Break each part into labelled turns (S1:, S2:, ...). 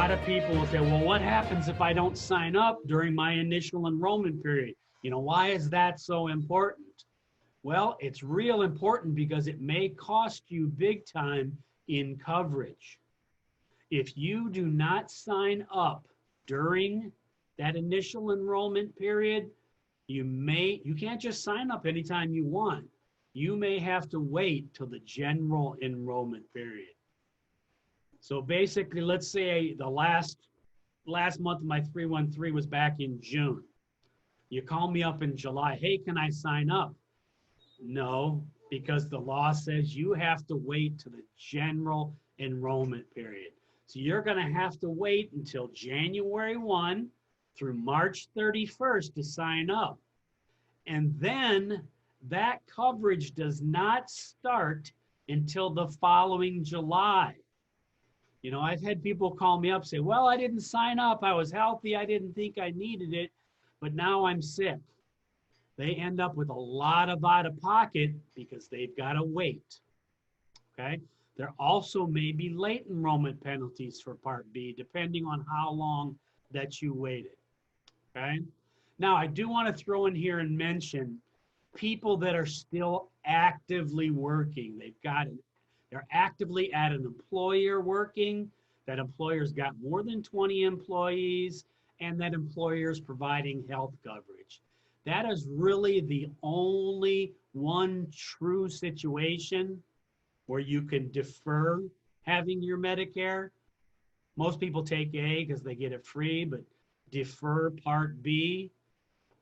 S1: lot of people will say, well, what happens if I don't sign up during my initial enrollment period? You know, why is that so important? Well, it's real important because it may cost you big time in coverage. If you do not sign up during that initial enrollment period, you can't just sign up anytime you want. You may have to wait till the general enrollment period. So basically, let's say the last month of my 313 was back in June. You call me up in July, hey, can I sign up? No, because the law says you have to wait to the general enrollment period. So you're going to have to wait until January 1 through March 31st to sign up. And then that coverage does not start until the following July. You know, I've had people call me up say, well, I didn't sign up. I was healthy. I didn't think I needed it, but now I'm sick. They end up with a lot of out of pocket because they've got to wait. Okay. There also may be late enrollment penalties for Part B, depending on how long that you waited. Okay. Now, I do want to throw in here and mention people that are still actively working. They're actively at an employer working, that employer's got more than 20 employees, and that employer's providing health coverage. That is really the only one true situation where you can defer having your Medicare. Most people take A because they get it free, but defer Part B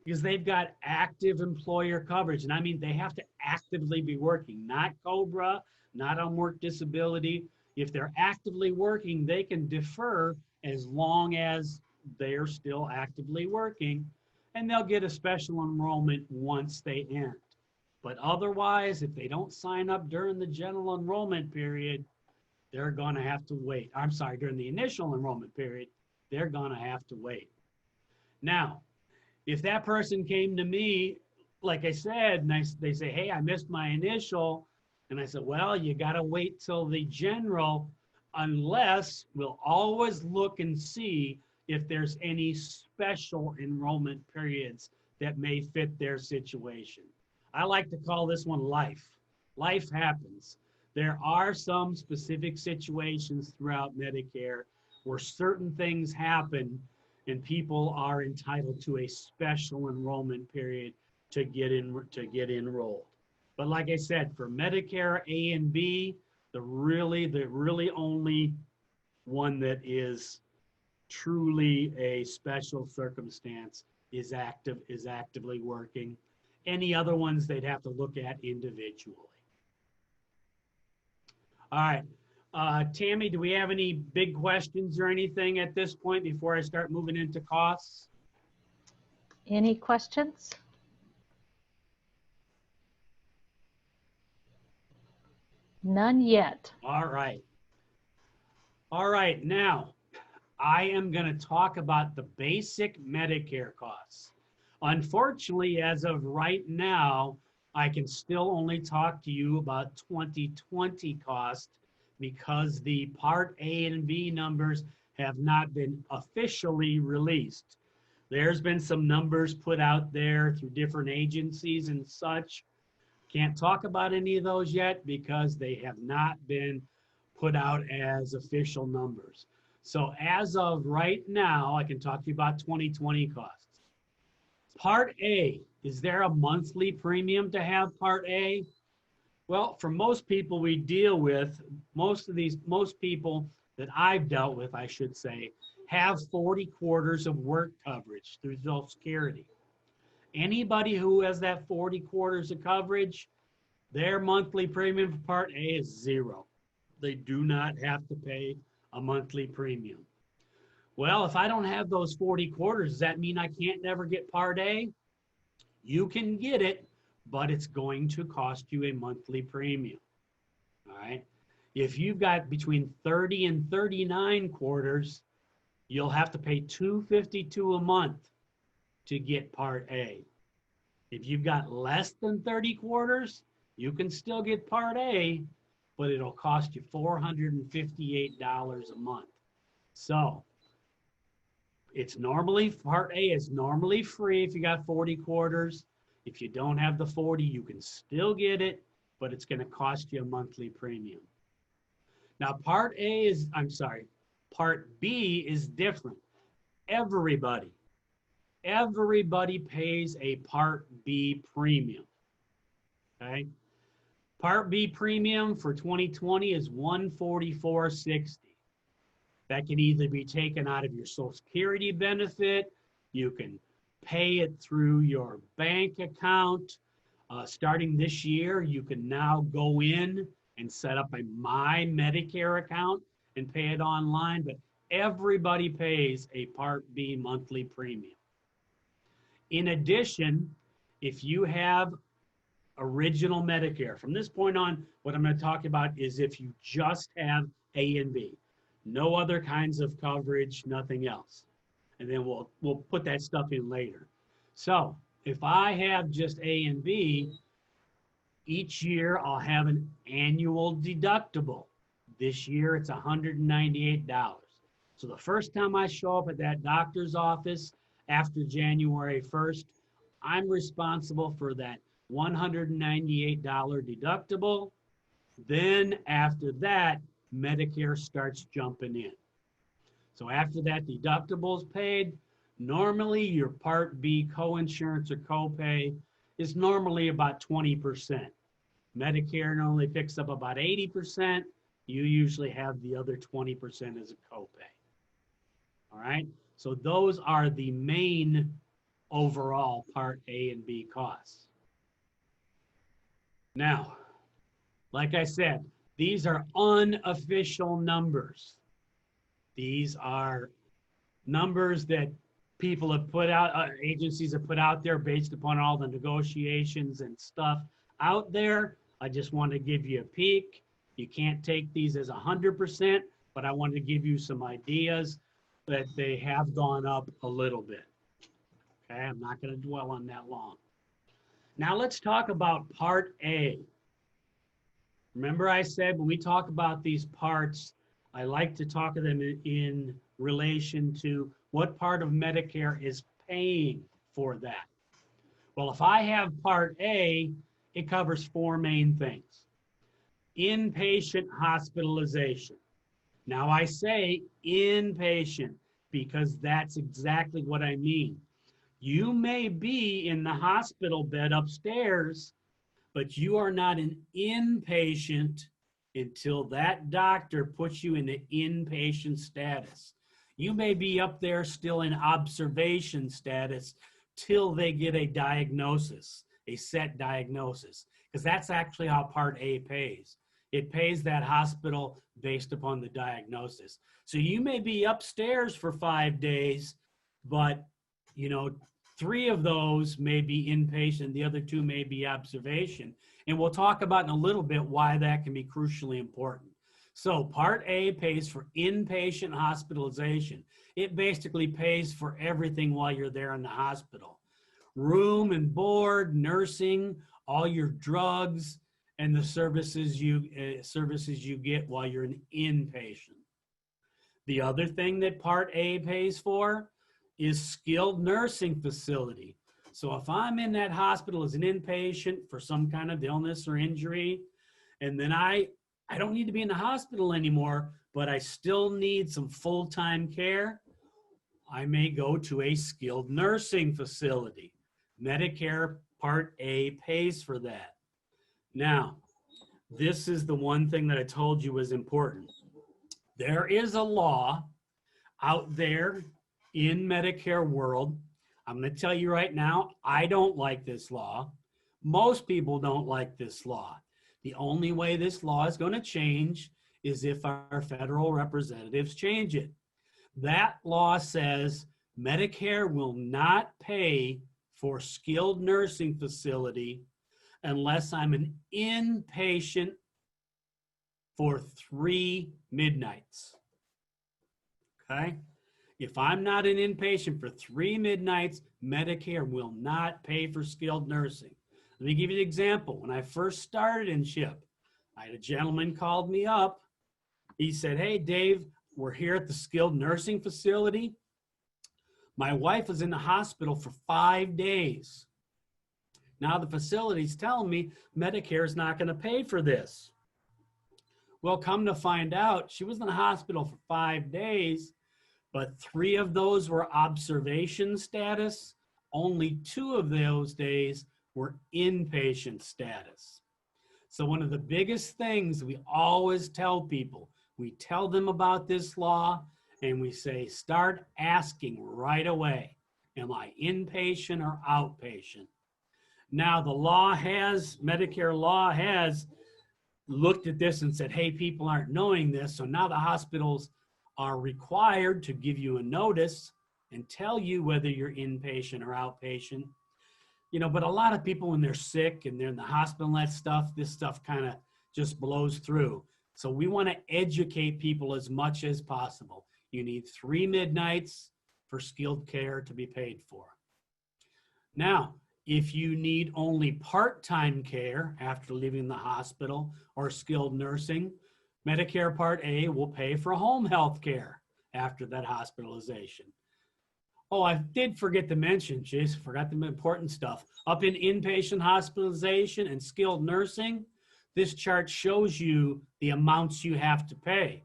S1: because they've got active employer coverage. And I mean, they have to actively be working, not COBRA, not on work disability. If they're actively working, they can defer as long as they're still actively working, and they'll get a special enrollment once they end. But otherwise, if they don't sign up during the general enrollment period, they're going to have to wait. I'm sorry, during the initial enrollment period, they're going to have to wait. Now, if that person came to me, like I said, and they say, hey, I missed my initial, and I said, well, you got to wait till the general, unless we'll always look and see if there's any special enrollment periods that may fit their situation. I like to call this one life. Life happens. There are some specific situations throughout Medicare where certain things happen and people are entitled to a special enrollment period to get enrolled. But like I said, for Medicare A and B, the really only one that is truly a special circumstance is actively working. Any other ones they'd have to look at individually. All right, Tammy, do we have any big questions or anything at this point before I start moving into costs?
S2: Any questions? None yet.
S1: All right. All right, now I am going to talk about the basic Medicare costs. Unfortunately, as of right now, I can still only talk to you about 2020 costs because the Part A and B numbers have not been officially released. There's been some numbers put out there through different agencies and such. Can't talk about any of those yet because they have not been put out as official numbers. So as of right now, I can talk to you about 2020 costs. Part A, is there a monthly premium to have Part A? Well, for most people we deal with, most people that I've dealt with, I should say, have 40 quarters of work coverage through Social Security. Anybody who has that 40 quarters of coverage, their monthly premium for Part A is zero. They do not have to pay a monthly premium. Well, if I don't have those 40 quarters, does that mean I can't never get Part A? You can get it, but it's going to cost you a monthly premium. All right. If you've got between 30 and 39 quarters, you'll have to pay $252 a month to get Part A. If you've got less than 30 quarters, you can still get Part A, but it'll cost you $458 a month. So It's normally, Part A is normally free if you got 40 quarters. If you don't have the 40, you can still get it, but it's going to cost you a monthly premium. Now, Part B is different. Everybody pays a Part B premium, okay? Part B premium for 2020 is $144.60. That can either be taken out of your Social Security benefit, you can pay it through your bank account. Starting this year, you can now go in and set up a My Medicare account and pay it online, but everybody pays a Part B monthly premium. In addition, if you have original Medicare, from this point on, what I'm going to talk about is if you just have A and B, no other kinds of coverage, nothing else. And then we'll put that stuff in later. So if I have just A and B, each year I'll have an annual deductible. This year it's $198. So the first time I show up at that doctor's office after January 1st, I'm responsible for that $198 deductible. Then after that, Medicare starts jumping in. So after that deductible is paid, normally your Part B coinsurance or copay is normally about 20%. Medicare normally picks up about 80%. You usually have the other 20% as a copay. All right, so those are the main overall Part A and B costs. Now, like I said, these are unofficial numbers. These are numbers that people have put out, agencies have put out there based upon all the negotiations and stuff out there. I just want to give you a peek. You can't take these as 100%, but I wanted to give you some ideas that they have gone up a little bit. Okay, I'm not going to dwell on that long. Now let's talk about Part A. Remember I said when we talk about these parts, I like to talk of them in relation to what part of Medicare is paying for that. Well, if I have Part A, it covers four main things. Inpatient hospitalization. Now I say inpatient because that's exactly what I mean. You may be in the hospital bed upstairs, but you are not an inpatient until that doctor puts you in the inpatient status. You may be up there still in observation status till they get a diagnosis, a set diagnosis, because that's actually how Part A pays. It pays that hospital based upon the diagnosis. So you may be upstairs for 5 days, but 3 of those may be inpatient, the other 2 may be observation. And we'll talk about in a little bit why that can be crucially important. So Part A pays for inpatient hospitalization. It basically pays for everything while you're there in the hospital. Room and board, nursing, all your drugs, and the services you get while you're an inpatient. The other thing that Part A pays for is skilled nursing facility. So if I'm in that hospital as an inpatient for some kind of illness or injury, and then I don't need to be in the hospital anymore, but I still need some full-time care, I may go to a skilled nursing facility. Medicare Part A pays for that. Now, this is the one thing that I told you was important. There is a law out there in Medicare world. I'm going to tell you right now, I don't like this law. Most people don't like this law. The only way this law is going to change is if our federal representatives change it. That law says Medicare will not pay for skilled nursing facility unless I'm an inpatient for 3 midnights. Okay? If I'm not an inpatient for 3 midnights, Medicare will not pay for skilled nursing. Let me give you an example. When I first started in CHIP, I had a gentleman called me up. He said, "Hey, Dave, we're here at the skilled nursing facility. My wife was in the hospital for 5 days. Now the facility's telling me Medicare is not going to pay for this. Well, come to find out, she was in the hospital for 5 days, but 3 of those were observation status. Only 2 of those days were inpatient status. So one of the biggest things we always tell people, we tell them about this law and we say, start asking right away, am I inpatient or outpatient? Now the law has, Medicare law has looked at this and said, hey, people aren't knowing this. So now the hospitals are required to give you a notice and tell you whether you're inpatient or outpatient. You know, but a lot of people, when they're sick and they're in the hospital and that stuff, this stuff kind of just blows through. So we want to educate people as much as possible. You need 3 midnights for skilled care to be paid for. Now, if you need only part-time care after leaving the hospital or skilled nursing, Medicare Part A will pay for home health care after that hospitalization. Oh, I did forget to mention, Jason, forgot the important stuff. Up in inpatient hospitalization and skilled nursing, this chart shows you the amounts you have to pay.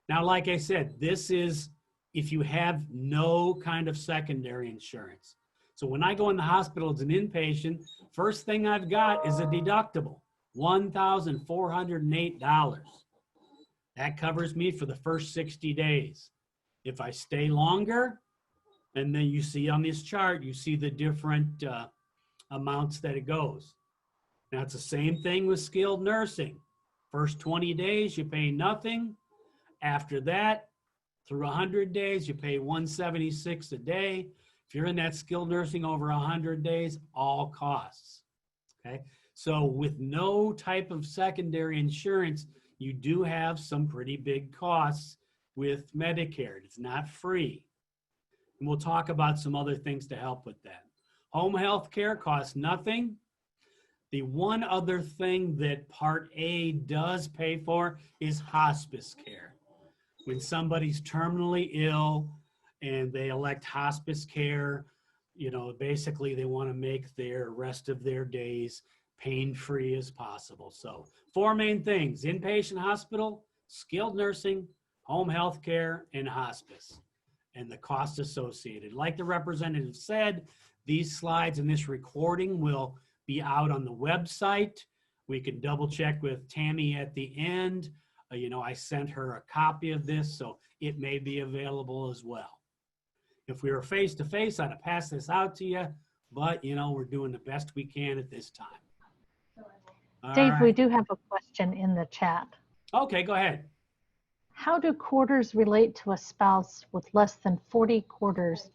S1: Now, like I said, this is if you have no kind of secondary insurance. So when I go in the hospital as an inpatient, first thing I've got is a deductible, $1,408. That covers me for the first 60 days. If I stay longer, and then you see on this chart, you see the different amounts that it goes. Now it's the same thing with skilled nursing. First 20 days, you pay nothing. After that, through 100 days, you pay $176 a day. If you're in that skilled nursing over 100 days, all costs, okay? So with no type of secondary insurance, you do have some pretty big costs with Medicare. It's not free. And we'll talk about some other things to help with that. Home health care costs nothing. The one other thing that Part A does pay for is hospice care. When somebody's terminally ill and they elect hospice care, you know, basically they want to make their rest of their days pain-free as possible. So 4 main things: inpatient hospital, skilled nursing, home health care, and hospice, and the cost associated. Like the representative said, these slides and this recording will be out on the website. We can double check with Tammy at the end. You know, I sent her a copy of this, so it may be available as well. If we were face-to-face, I'd have passed this out to you, but, you know, we're doing the best we can at this time. All
S2: Dave,
S1: right.
S2: we do have a question in the chat.
S1: Okay, go ahead.
S2: How do quarters relate to a spouse with less than 40 quarters,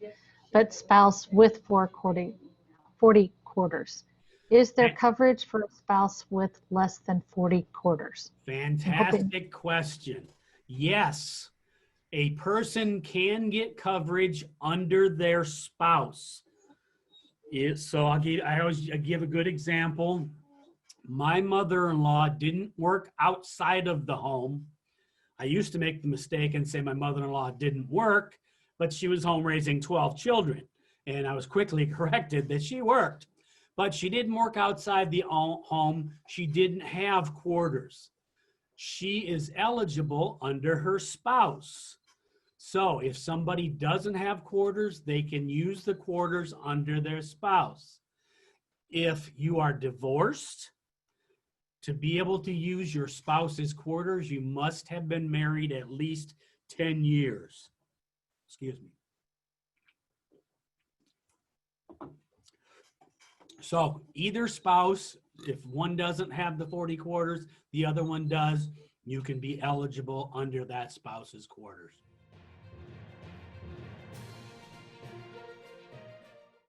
S2: but spouse with 40 quarters? Is there coverage for a spouse with less than 40 quarters?
S1: Fantastic question. Yes, a person can get coverage under their spouse. So I always give a good example. My mother-in-law didn't work outside of the home. I used to make the mistake and say my mother-in-law didn't work, but she was home raising 12 children. And I was quickly corrected that she worked, but she didn't work outside the home. She didn't have quarters. She is eligible under her spouse. So if somebody doesn't have quarters, they can use the quarters under their spouse. If you are divorced, to be able to use your spouse's quarters, you must have been married at least 10 years. Excuse me. So either spouse, if one doesn't have the 40 quarters, the other one does, you can be eligible under that spouse's quarters.